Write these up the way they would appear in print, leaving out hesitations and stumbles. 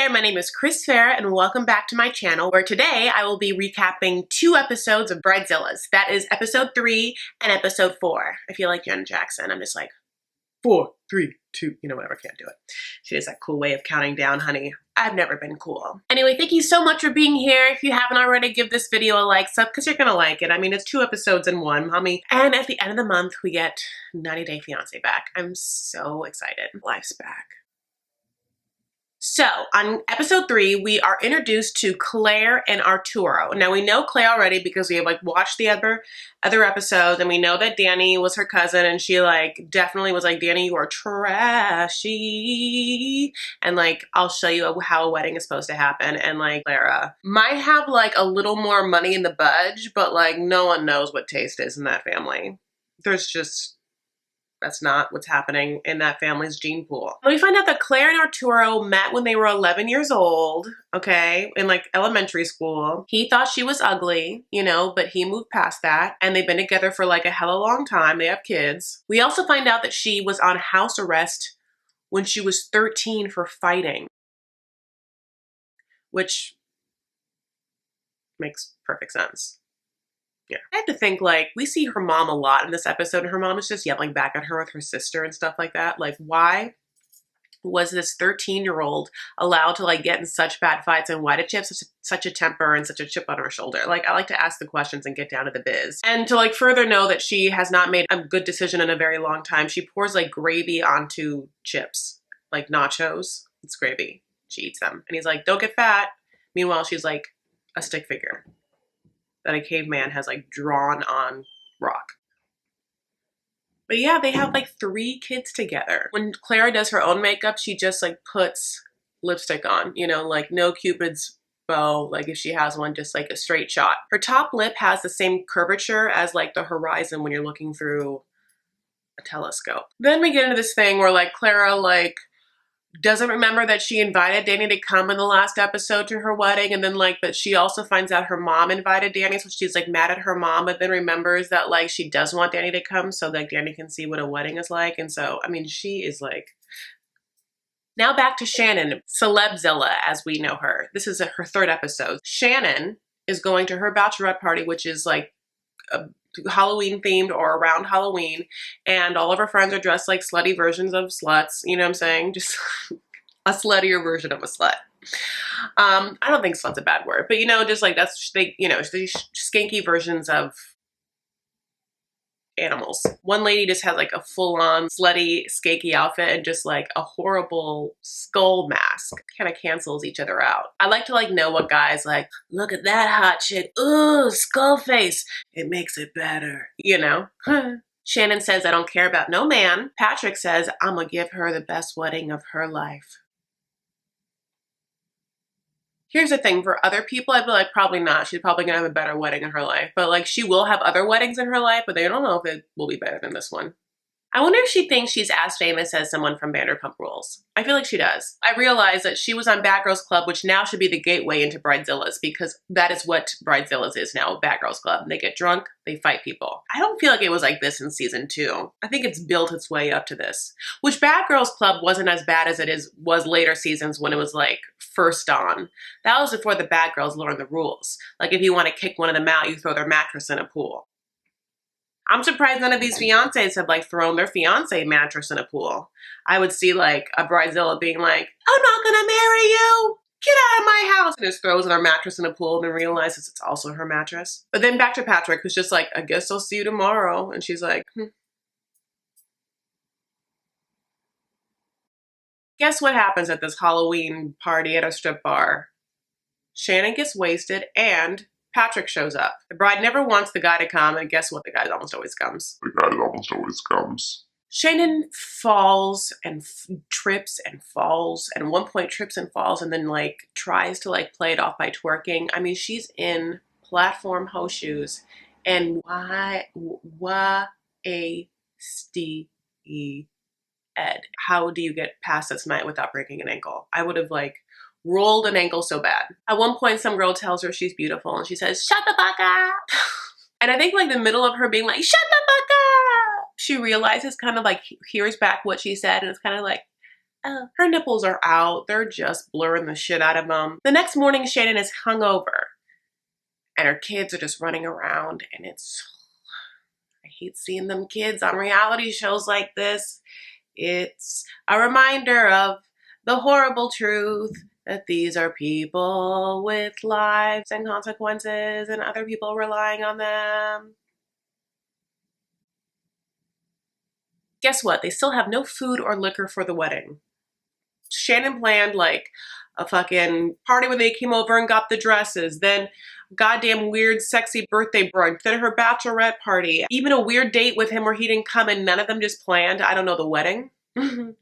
there, my name is Farah and welcome back to my channel where today I will be recapping 2 episodes of Bridezillas. That is episode 3 and episode 4. I feel like Janet Jackson. I'm just like 4, 3, 2, whatever, can't do it. She has that cool way of counting down, honey. I've never been cool. Anyway, thank you so much for being here. If you haven't already, give this video a like, sub, because you're gonna like it. I mean, it's 2 episodes in one, mommy. And at the end of the month, we get 90 Day Fiancé back. I'm so excited. Life's back. So, on episode 3, we are introduced to Claire and Arturo. Now, we know Claire already because we have, watched the other episodes, and we know that Danny was her cousin, and she, definitely was like, Danny, you are trashy. And, I'll show you how a wedding is supposed to happen. And, Clara might have, a little more money in the budge, but, no one knows what taste is in that family. That's not what's happening in that family's gene pool. We find out that Claire and Arturo met when they were 11 years old, okay, in elementary school. He thought she was ugly, but he moved past that. And they've been together for a hella long time. They have kids. We also find out that she was on house arrest when she was 13 for fighting, which makes perfect sense. Yeah. I had to think, we see her mom a lot in this episode, and her mom is just yelling back at her with her sister and stuff like that. Why was this 13-year-old allowed to, get in such bad fights, and why did she have such a temper and such a chip on her shoulder? I like to ask the questions and get down to the biz. And to, further know that she has not made a good decision in a very long time, she pours, gravy onto chips. Nachos. It's gravy. She eats them. And he's like, don't get fat. Meanwhile, she's, a stick figure that a caveman has drawn on rock. But yeah, they have 3 kids together. When Clara does her own makeup, she just puts lipstick on, no Cupid's bow, if she has one, just a straight shot. Her top lip has the same curvature as the horizon when you're looking through a telescope. Then we get into this thing where Clara doesn't remember that she invited Danny to come in the last episode to her wedding, and then but she also finds out her mom invited Danny, so she's mad at her mom, but then remembers that she does want Danny to come so that Danny can see what a wedding is like. And so I mean, she is Now back to Shannon, Celebzilla as we know her. This is her 3rd episode. Shannon is going to her bachelorette party, which is a Halloween themed or around Halloween, and all of her friends are dressed like slutty versions of sluts. You know what I'm saying? Just a sluttier version of a slut. I don't think slut's a bad word, but just that's these skanky versions of animals. One lady just has a full-on slutty skanky outfit and just a horrible skull mask. Kind of cancels each other out. I like to know what guys look at that hot chick, ooh, skull face, it makes it better, Shannon says, I don't care about no man. Patrick says, I'm gonna give her the best wedding of her life. Here's the thing, for other people, I'd be probably not. She's probably gonna have a better wedding in her life. But she will have other weddings in her life, but they don't know if it will be better than this one. I wonder if she thinks she's as famous as someone from Vanderpump Rules. I feel like she does. I realized that she was on Bad Girls Club, which now should be the gateway into Bridezillas, because that is what Bridezillas is now, Bad Girls Club. They get drunk, they fight people. I don't feel like it was like this in season 2. I think it's built its way up to this. Which Bad Girls Club wasn't as bad as it was later seasons when it was first on. That was before the bad girls learned the rules. If you want to kick one of them out, you throw their mattress in a pool. I'm surprised none of these fiancés have thrown their fiancé mattress in a pool. I would see a Bridezilla being I'm not gonna marry you! Get out of my house! And just throws their mattress in a pool and then realizes it's also her mattress. But then back to Patrick, who's just I guess I'll see you tomorrow. And she's Guess what happens at this Halloween party at a strip bar? Shannon gets wasted and Patrick shows up. The bride never wants the guy to come, and guess what? The guy almost always comes. Shannon falls and trips and falls, and at one point trips and falls, and then tries to play it off by twerking. I mean, she's in platform hoe shoes, and Ed. How do you get past this night without breaking an ankle? I would have rolled an ankle so bad. At one point, some girl tells her she's beautiful, and she says, shut the fuck up. And I think the middle of her being shut the fuck up, she realizes, kind of hears back what she said, and it's kind of Oh. Her nipples are out. They're just blurring the shit out of them. The next morning, Shannon is hungover. And her kids are just running around. And I hate seeing them kids on reality shows like this. It's a reminder of the horrible truth that these are people with lives and consequences and other people relying on them. Guess what? They still have no food or liquor for the wedding. Shannon planned like a fucking party when they came over and got the dresses, then goddamn weird sexy birthday brunch, then her bachelorette party, even a weird date with him where he didn't come and none of them just planned, I don't know, the wedding. Then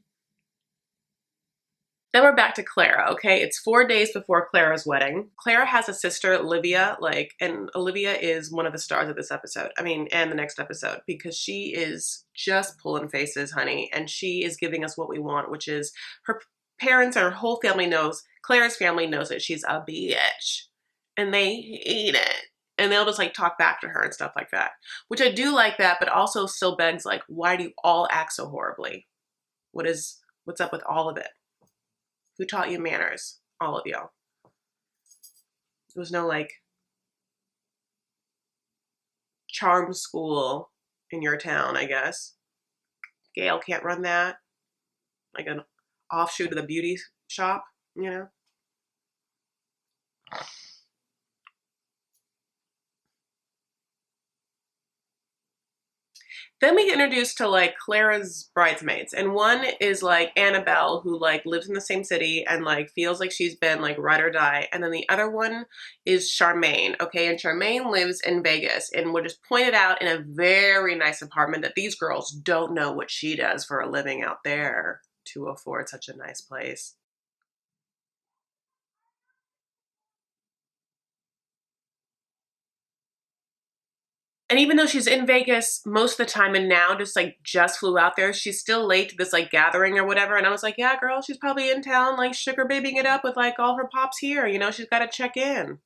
we're back to Clara, okay? It's 4 days before Clara's wedding. Clara has a sister, Olivia, and Olivia is one of the stars of this episode. And the next episode, because she is just pulling faces, honey, and she is giving us what we want, which is her parents and her whole family knows, Clara's family knows that she's a bitch, and they hate it. And they'll just like talk back to her and stuff like that, which I do like that, but also still begs like, why do you all act so horribly? What's up with all of it? Who taught you manners? All of y'all. There was no like charm school in your town, I guess. Gail can't run that. Like an offshoot of the beauty shop, you know? Then we get introduced to like Clara's bridesmaids, and one is like Annabelle, who like lives in the same city and like feels like she's been like ride or die, and then the other one is Charmaine, okay? And Charmaine lives in Vegas, and we're just pointed out in a very nice apartment that these girls don't know what she does for a living out there to afford such a nice place. And even though she's in Vegas most of the time and now just flew out there, she's still late to this like gathering or whatever. And I was like, yeah, girl, she's probably in town like sugar babying it up with like all her pops here. You know, she's got to check in.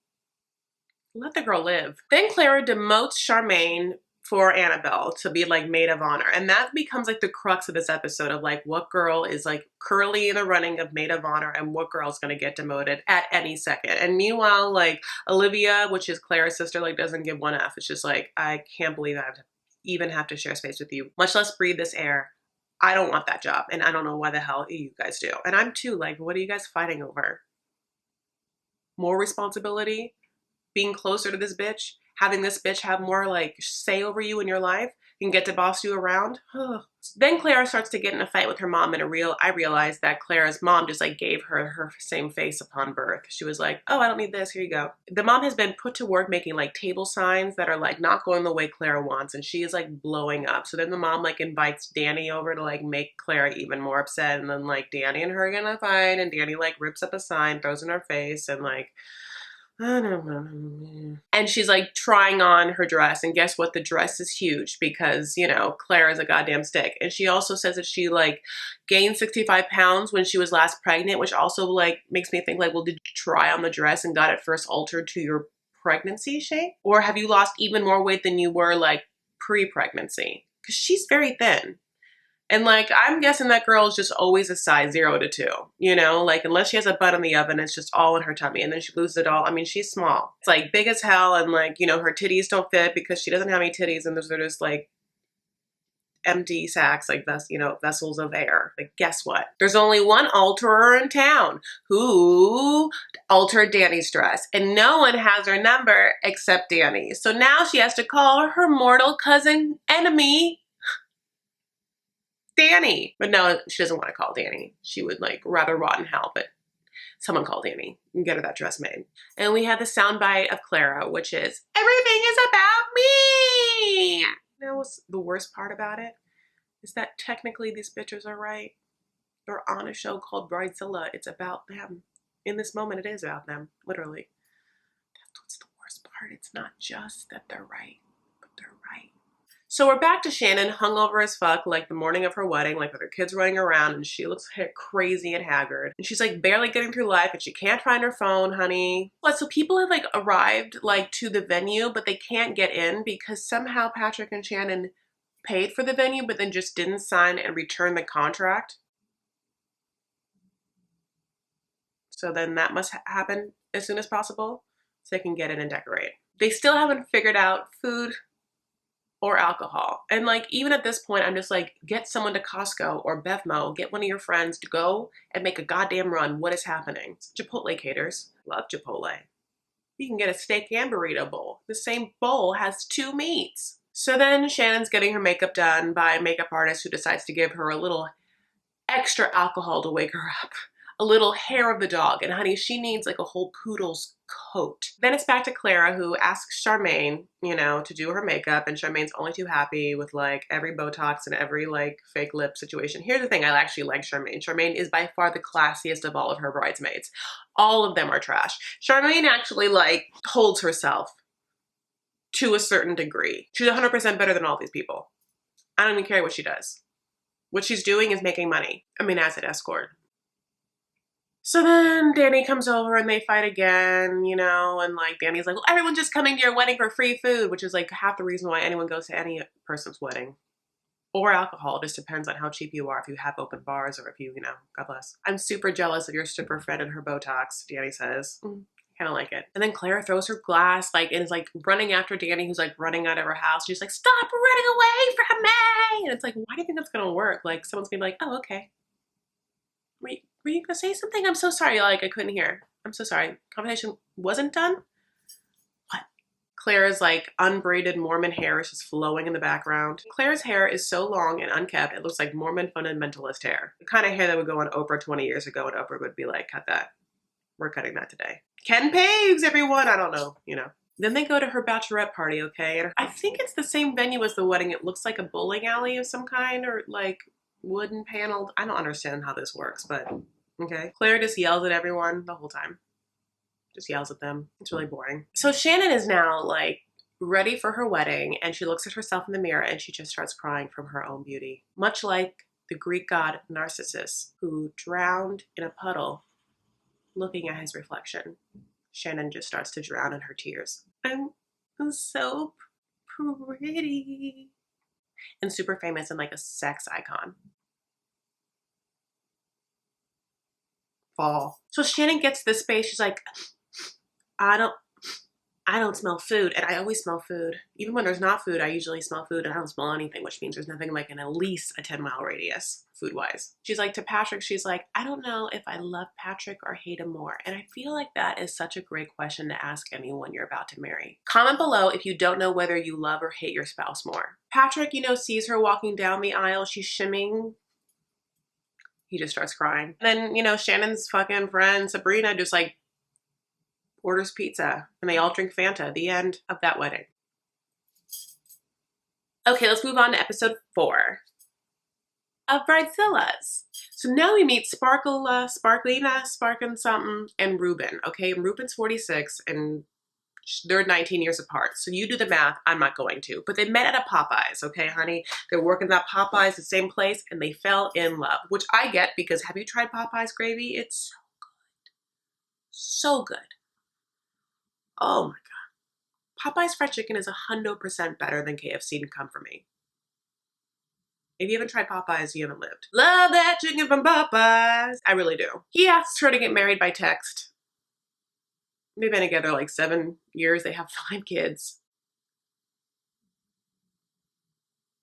Let the girl live. Then Clara demotes Charmaine for Annabelle to be like maid of honor. And that becomes like the crux of this episode of like what girl is like currently in the running of maid of honor and what girl's gonna get demoted at any second. And meanwhile, like Olivia, which is Clara's sister, like doesn't give one F. It's just like, I can't believe I even have to share space with you, much less breathe this air. I don't want that job. And I don't know why the hell you guys do. And I'm too, like, what are you guys fighting over? More responsibility? Being closer to this bitch? Having this bitch have more like say over you in your life and get to boss you around. Then Clara starts to get in a fight with her mom, and I realized that Clara's mom just like gave her same face upon birth. She was like, oh, I don't need this, here you go. The mom has been put to work making like table signs that are like not going the way Clara wants, and she is like blowing up. So then the mom like invites Danny over to like make Clara even more upset, and then like Danny and her are gonna fight, and Danny like rips up a sign, throws it in her face, and like and she's like trying on her dress, and guess what? The dress is huge because, you know, Clara's a goddamn stick. And she also says that she like gained 65 pounds when she was last pregnant, which also like makes me think like, well, did you try on the dress and got it first altered to your pregnancy shape? Or have you lost even more weight than you were like pre-pregnancy? Because she's very thin. And like, I'm guessing that girl is just always a size 0 to 2, you know, like unless she has a butt in the oven, it's just all in her tummy. And then she loses it all. I mean, she's small. It's like big as hell. And like, you know, her titties don't fit because she doesn't have any titties. And they're just like empty sacks, like vessels of air. Like, guess what? There's only one alterer in town who altered Danny's dress. And no one has her number except Danny. So now she has to call her mortal cousin enemy, Danny. But no, she doesn't want to call Danny. She would like rather rot in hell, but someone call Danny and get her that dress made. And we have the soundbite of Clara, which is, everything is about me. You know what's the worst part about it? Is that technically these bitches are right. They're on a show called Bridezilla. It's about them. In this moment, it is about them, literally. That's what's the worst part. It's not just that they're right, but they're right. So we're back to Shannon, hungover as fuck, like the morning of her wedding, like with her kids running around, and she looks crazy and haggard. And she's like barely getting through life, and she can't find her phone, honey. But so people have like arrived like to the venue, but they can't get in because somehow Patrick and Shannon paid for the venue, but then just didn't sign and return the contract. So then that must happen as soon as possible so they can get in and decorate. They still haven't figured out food or alcohol. And like, even at this point, I'm just like, get someone to Costco or Bevmo, get one of your friends to go and make a goddamn run. What is happening? Chipotle caters. Love Chipotle. You can get a steak and burrito bowl. The same bowl has 2 meats. So then Shannon's getting her makeup done by a makeup artist who decides to give her a little extra alcohol to wake her up. A little hair of the dog. And honey, she needs like a whole poodle's coat. Then it's back to Clara, who asks Charmaine, you know, to do her makeup, and Charmaine's only too happy with like every Botox and every like fake lip situation. Here's the thing, I actually like Charmaine. Charmaine is by far the classiest of all of her bridesmaids. All of them are trash. Charmaine actually like holds herself to a certain degree. She's 100% better than all these people. I don't even care what she does. What she's doing is making money. I mean, as an escort. So then Danny comes over and they fight again, you know, and like Danny's like, well, everyone's just coming to your wedding for free food, which is like half the reason why anyone goes to any person's wedding. Or alcohol, it just depends on how cheap you are, if you have open bars or if you know, God bless. I'm super jealous of your stripper friend and her Botox, Danny says. Kind of like it. And then Clara throws her glass like and is like running after Danny, who's like running out of her house. She's like, stop running away from me! And it's like, why do you think that's gonna work? Like someone's gonna be like, oh, okay. Were you gonna say something? I'm so sorry, like I couldn't hear. I'm so sorry. Conversation wasn't done? What? Clara's like unbraided Mormon hair is just flowing in the background. Clara's hair is so long and unkept, it looks like Mormon fundamentalist hair. The kind of hair that would go on Oprah 20 years ago and Oprah would be like, cut that. We're cutting that today. Ken Paves, everyone! I don't know, you know. Then they go to her bachelorette party, okay? And I think it's the same venue as the wedding. It looks like a bowling alley of some kind or like wooden paneled. I don't understand how this works, but okay. Claire just yells at everyone the whole time. Just yells at them. It's really boring. So Shannon is now like ready for her wedding and she looks at herself in the mirror and she just starts crying from her own beauty. Much like the Greek god Narcissus who drowned in a puddle looking at his reflection. Shannon just starts to drown in her tears. I'm so pretty. And super famous and like a sex icon. Fall. So Shannon gets to this space. She's like, I don't smell food. And I always smell food. Even when there's not food, I usually smell food and I don't smell anything, which means there's nothing like in at least a 10-mile radius food-wise. She's like, to Patrick, she's like, I don't know if I love Patrick or hate him more. And I feel like that is such a great question to ask anyone you're about to marry. Comment below if you don't know whether you love or hate your spouse more. Patrick, you know, sees her walking down the aisle. She's shimming. He just starts crying. And then, you know, Shannon's fucking friend Sabrina just like orders pizza and they all drink Fanta. The end of that wedding. Okay, let's move on to episode 4 of Bridezillas. So now we meet Sparklena, Sparkin something, and Ruben. Okay, and Ruben's 46 and they're 19 years apart. So you do the math, I'm not going to. But they met at a Popeyes, okay, honey? They're working at Popeyes, the same place, and they fell in love. Which I get because have you tried Popeyes gravy? It's so good. So good. Oh my God. Popeyes fried chicken is 100% better than KFC to come from me. If you haven't tried Popeyes, you haven't lived. Love that chicken from Popeyes. I really do. He asks her to get married by text. They've been together like 7 years. They have 5 kids.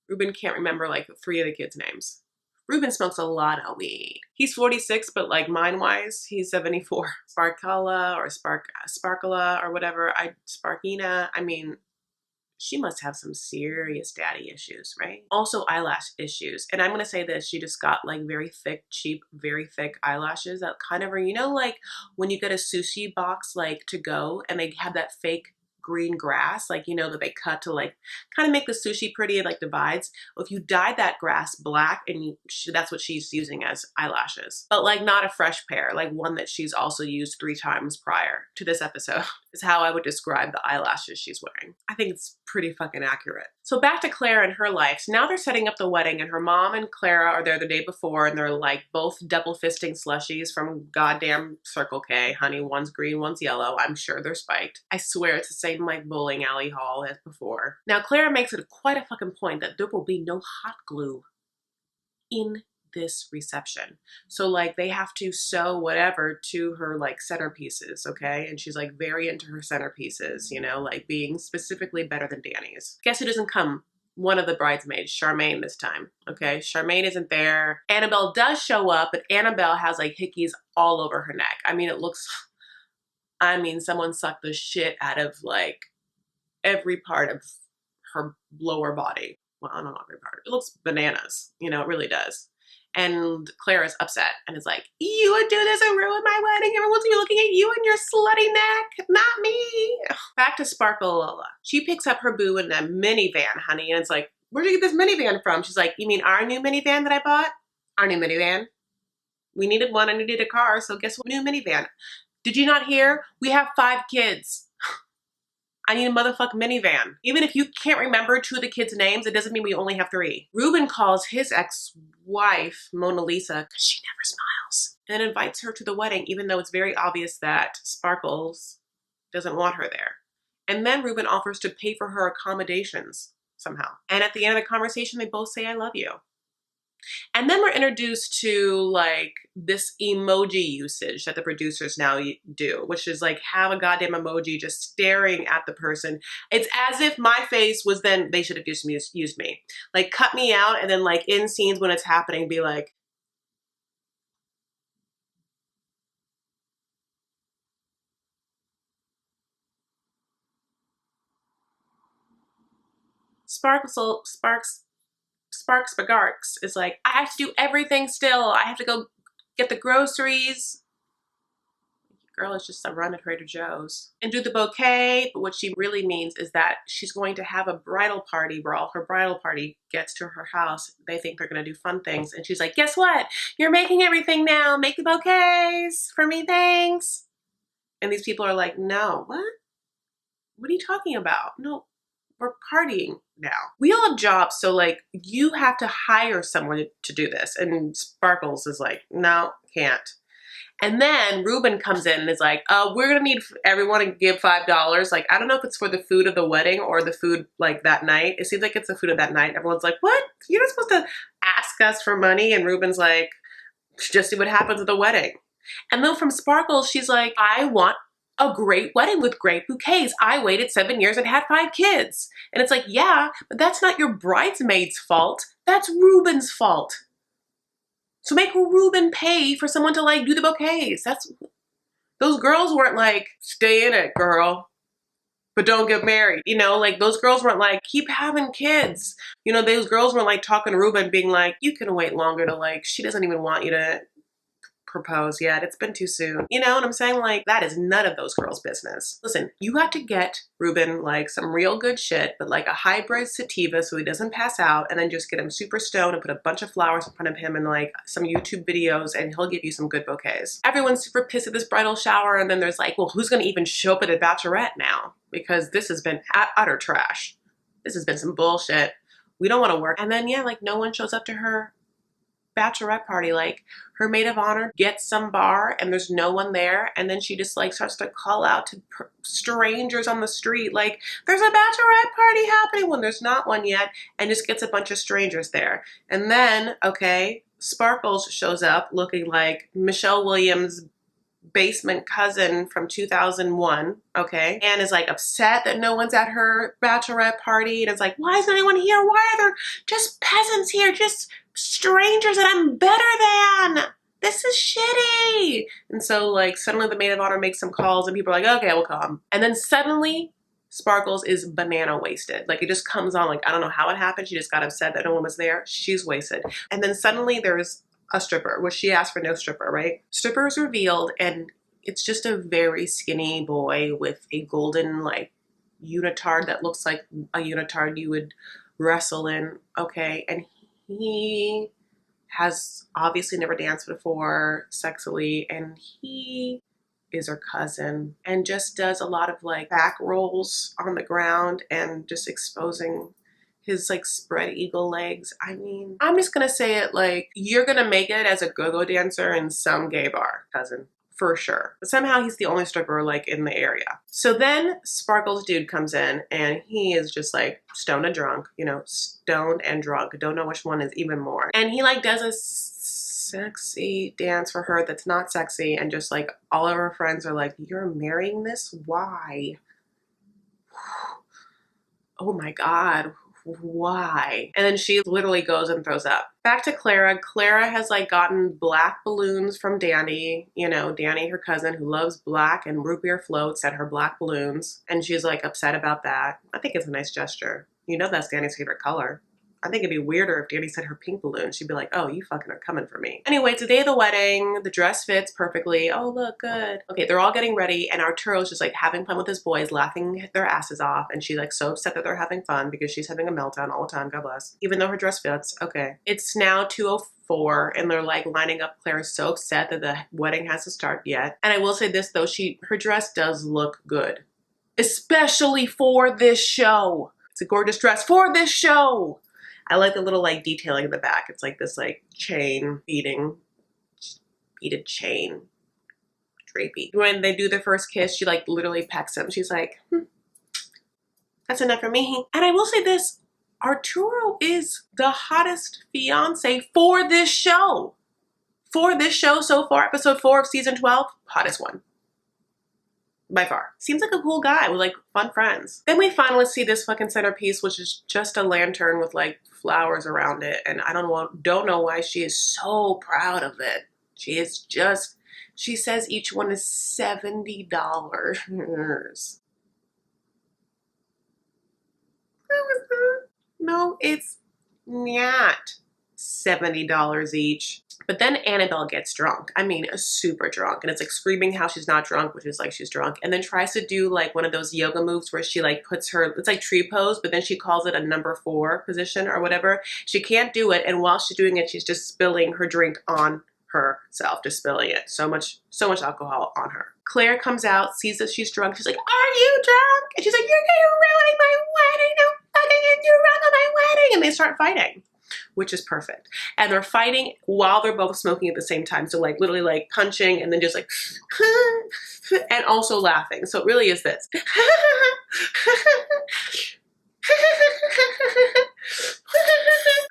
Ruben can't remember like 3 of the kids' names. Ruben smokes a lot of weed. He's 46, but like mind-wise, he's 74. Sparkala or Sparkla or whatever. Sparkena. I mean, she must have some serious daddy issues, right? Also eyelash issues. And I'm gonna say this, she just got like very thick, cheap, very thick eyelashes that kind of are, you know, like when you get a sushi box like to go and they have that fake green grass, like, you know, that they cut to like kind of make the sushi pretty, it like divides. Well, if you dyed that grass black and that's what she's using as eyelashes, but like not a fresh pair, like one that she's also used 3 times prior to this episode is how I would describe the eyelashes she's wearing. I think it's pretty fucking accurate. So back to Clara and her life. So now they're setting up the wedding and her mom and Clara are there the day before and they're like both double fisting slushies from goddamn Circle K. Honey, one's green, one's yellow. I'm sure they're spiked. I swear it's the same like bowling alley hall as before. Now Clara makes it quite a fucking point that there will be no hot glue in this reception. So like they have to sew whatever to her like centerpieces, okay? And she's like very into her centerpieces, you know, like being specifically better than Danny's. Guess who doesn't come? One of the bridesmaids, Charmaine this time, okay? Charmaine isn't there. Annabelle does show up, but Annabelle has like hickeys all over her neck. I mean, it looks, I mean, someone sucked the shit out of like every part of her lower body. Well, I don't know every part. It looks bananas, you know, it really does. And Clara's upset and is like, you would do this and ruin my wedding. Everyone's gonna be looking at you and your slutty neck, not me. Back to Sparklezilla. She picks up her boo in a minivan, honey, and it's like, where'd you get this minivan from? She's like, you mean our new minivan that I bought? Our new minivan. We needed one, I needed a car, so guess what? New minivan. Did you not hear? We have 5 kids. I need a motherfucking minivan. Even if you can't remember 2 of the kids' names, it doesn't mean we only have 3. Ruben calls his ex-wife, Mona Lisa, because she never smiles, and invites her to the wedding, even though it's very obvious that Sparkles doesn't want her there. And then Ruben offers to pay for her accommodations somehow. And at the end of the conversation, they both say, I love you. And then we're introduced to like this emoji usage that the producers now do, which is like have a goddamn emoji just staring at the person. It's as if my face was then, they should have just used me. Like cut me out and then like in scenes when it's happening, be like, Sparks Bagarks is like, I have to do everything still. I have to go get the groceries. Girl is just a run at Trader Joe's. And do the bouquet, but what she really means is that she's going to have a bridal party where all her bridal party gets to her house. They think they're gonna do fun things. And she's like, guess what? You're making everything now. Make the bouquets for me, thanks. And these people are like, no, what? What are you talking about? No, we're partying now. We all have jobs, so like you have to hire someone to do this. And Sparkles is like, no, can't. And then Ruben comes in and is like, we're gonna need everyone to give $5. Like, I don't know if it's for the food of the wedding or the food like that night. It seems like it's the food of that night. Everyone's like, what? You're not supposed to ask us for money. And Ruben's like, just see what happens at the wedding. And then from Sparkles, she's like, I want a great wedding with great bouquets. I waited 7 years and had 5 kids. And it's like, yeah, but that's not your bridesmaid's fault. That's Ruben's fault. So make Ruben pay for someone to like do the bouquets. Those girls weren't like, stay in it, girl, but don't get married. You know, like those girls weren't like, keep having kids. You know, those girls weren't like talking to Ruben being like, you can wait longer to like, she doesn't even want you to propose yet. It's been too soon. You know what I'm saying? Like that is none of those girls' business. Listen, you got to get Ruben like some real good shit, but like a hybrid sativa so he doesn't pass out, and then just get him super stoned and put a bunch of flowers in front of him and like some YouTube videos, and he'll give you some good bouquets. Everyone's super pissed at this bridal shower, and then there's like, well, who's gonna even show up at a bachelorette now? Because this has been utter trash. This has been some bullshit. We don't want to work. And then yeah, like no one shows up to her bachelorette party. Like her maid of honor gets some bar and there's no one there, and then she just like starts to call out to strangers on the street like there's a bachelorette party happening when there's not one yet, and just gets a bunch of strangers there. And then okay, Sparkles shows up looking like Michelle Williams' basement cousin from 2001, okay, and is like upset that no one's at her bachelorette party, and it's like, why isn't anyone here? Why are there just peasants here, just strangers that I'm better than? This is shitty. And so like suddenly the maid of honor makes some calls and people are like, okay, we'll come. And then suddenly Sparkles is banana wasted. Like it just comes on, like I don't know how it happened. She just got upset that no one was there. She's wasted. And then suddenly there's a stripper, which she asked for no stripper, right? Stripper is revealed, and it's just a very skinny boy with a golden like unitard that looks like a unitard you would wrestle in, okay? And he has obviously never danced before sexily, and he is her cousin and just does a lot of like back rolls on the ground and just exposing his like spread eagle legs. I mean, I'm just gonna say it like, you're gonna make it as a go-go dancer in some gay bar, cousin, for sure. But somehow he's the only stripper like in the area. So then Sparkles dude comes in and he is just like stoned and drunk, you know, stoned and drunk. Don't know which one is even more. And he like does a sexy dance for her that's not sexy, and just like all of her friends are like, you're marrying this? Why? Oh my God, why? And then she literally goes and throws up. Back to Clara. Clara has like gotten black balloons from Danny. You know, Danny, her cousin who loves black and root beer floats, sent her black balloons. And she's like upset about that. I think it's a nice gesture. You know that's Danny's favorite color. I think it'd be weirder if Danny sent her pink balloon. She'd be like, oh, you fucking are coming for me. Anyway, it's the day of the wedding. The dress fits perfectly. Oh, look, good. Okay, they're all getting ready, and Arturo's just like having fun with his boys, laughing their asses off, and she's like so upset that they're having fun because she's having a meltdown all the time, God bless. Even though her dress fits, okay. It's now 2:04, and they're like lining up. Claire's so upset that the wedding has to start yet. And I will say this though, her dress does look good. Especially for this show. It's a gorgeous dress for this show. I like the little like detailing in the back. It's like this like chain beaded chain drapey. When they do their first kiss, she like literally pecks him. She's like, that's enough for me. And I will say this, Arturo is the hottest fiance for this show. For this show so far, episode 4 of season 12, hottest one. By far. Seems like a cool guy with like fun friends. Then we finally see this fucking centerpiece, which is just a lantern with like flowers around it. And I don't know why she is so proud of it. She says each one is $70. No, it's not $70 each. But then Annabelle gets drunk. I mean, super drunk. And it's like screaming how she's not drunk, which is like she's drunk. And then tries to do like one of those yoga moves where she like puts her, it's like tree pose, but then she calls it a number 4 position or whatever. She can't do it. And while she's doing it, she's just spilling her drink on herself, just spilling it. So much alcohol on her. Claire comes out, sees that she's drunk. She's like, are you drunk? And she's like, you're ruining my wedding. No fucking you're drunk on my wedding. And they start fighting, which is perfect. And they're fighting while they're both smoking at the same time. So like literally like punching and then just like, and also laughing. So it really is this.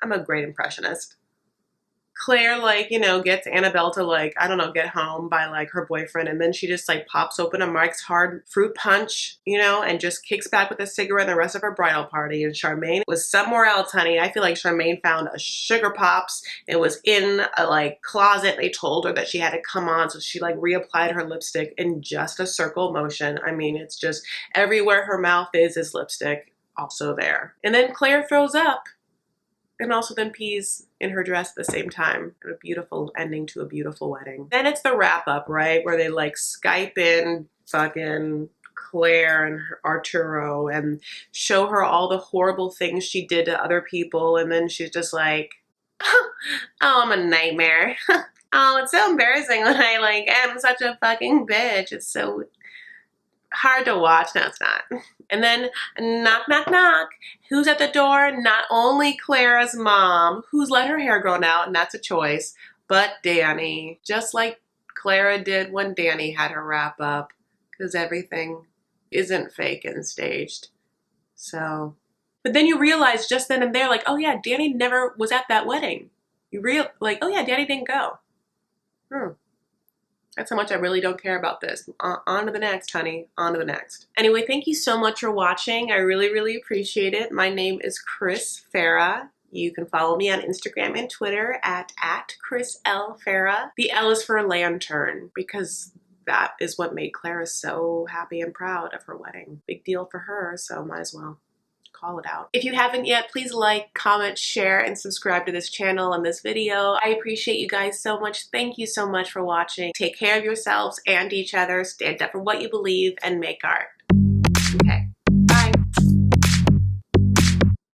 I'm a great impressionist. Claire, like, you know, gets Annabelle to like, I don't know, get home by like her boyfriend. And then she just like pops open a Mike's Hard Fruit Punch, you know, and just kicks back with a cigarette the rest of her bridal party. And Charmaine was somewhere else, honey. I feel like Charmaine found a Sugar Pops. It was in a like closet. They told her that she had to come on. So she like reapplied her lipstick in just a circle motion. I mean, it's just everywhere her mouth is lipstick also there. And then Claire throws up. And also then pees in her dress at the same time. A beautiful ending to a beautiful wedding. Then it's the wrap up, right? Where they like Skype in fucking Claire and Arturo and show her all the horrible things she did to other people. And then she's just like, oh, I'm a nightmare. Oh, it's so embarrassing when I like am such a fucking bitch. It's so hard to watch. No, it's not. And then knock, knock, knock. Who's at the door? Not only Clara's mom, who's let her hair grow out, and that's a choice, but Danny. Just like Clara did when Danny had her wrap up, because everything isn't fake and staged. So, but then you realize just then and there, like, oh yeah, Danny never was at that wedding. Like, oh yeah, Danny didn't go. That's how much I really don't care about this. On to the next, honey. On to the next. Anyway, thank you so much for watching. I really, really appreciate it. My name is Chris Farah. You can follow me on Instagram and Twitter at Chris L. Farah. The L is for lantern because that is what made Clara so happy and proud of her wedding. Big deal for her, so might as well call it out. If you haven't yet, please like, comment, share, and subscribe to this channel and this video. I appreciate you guys so much. Thank you so much for watching. Take care of yourselves and each other. Stand up for what you believe and make art.